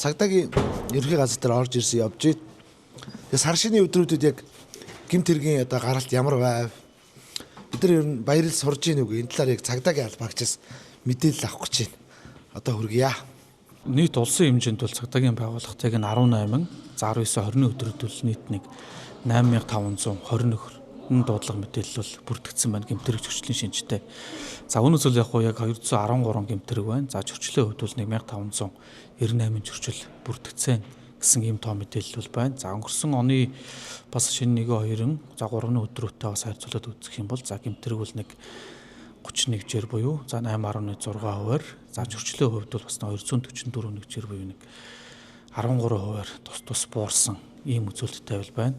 цагдаагийн ерхий газар дээр орж ирсэн явж байна. Тэгээ сар шинийн өдрүүдэд яг гэмт хэргийн одоо гаралт ямар байв? Бид нар ер нь баярал сурж ийн үгүй. Энэ талаар яг цагдаагийн албаагчаас мэдээлэл авах гэж байна. Одоо хүргье. Нийт улсын хэмжээнд бол цагдаагийн байгууллагатайг нь 18, за 19 20 өдрөд бол нийт нэг 8521 дуудлага мэдээлэл бол бүрдэгдсэн байна гэмтэрэг зөрчлийн шинжтэй. За өнөөдөр зүйл яг 213 гэмтэрэг байна. За зөрчлийн хувьд бол 1598 зөрчил бүрдэгдсэн гэсэн ийм тоо мэдээлэл бол байна. За өнгөрсөн оны бас шинэ 1-2, за 3 өдрөөтэй бас харьцуулаад үзэх юм бол за гэмтэрэг бол нэг 31 жир буюу за 8.6%-аар, за зөрчлийн хувьд бол бас 244 жир буюу нэг 13%-аар тус буурсан ийм үзүүлэлттэй бол байна.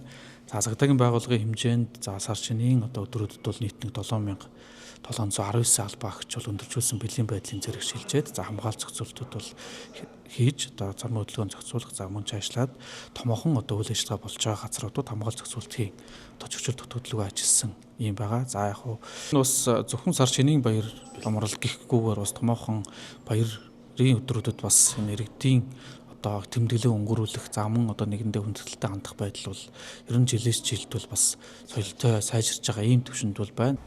За цагдаагийн байгууллагын хэмжээнд за сар шинийн одоо өдрүүдэд бол нийт нэг 7719 албаагч бол өндөржүүлсэн бэлгийн байдлын зэрэг шилжээд за хамгаалц зохицуултууд бол хийж одоо зарим хөдөлгөөн зохицуулах, за мөн чаашлаад томоохон одоо үйл ажиллагаа болж байгаа газруудад хамгаалц зохицуултын одоо зөрчил төтөдлөгөө ажилласан юм байгаа. За яг хуу бас зөвхөн сар шинийн баяр ламрал гихгүйгээр бас томоохон баярын өдрүүдэд бас иргэдийн одоо тэмдэглээ өнгөрүүлэх, за мөн одоо нэгэндээ хүндэтгэлтэй хандах байдал бол ер нь жилээс жилд бол бас соёлтой сайжирч байгаа ийм төвшөнд бол байна.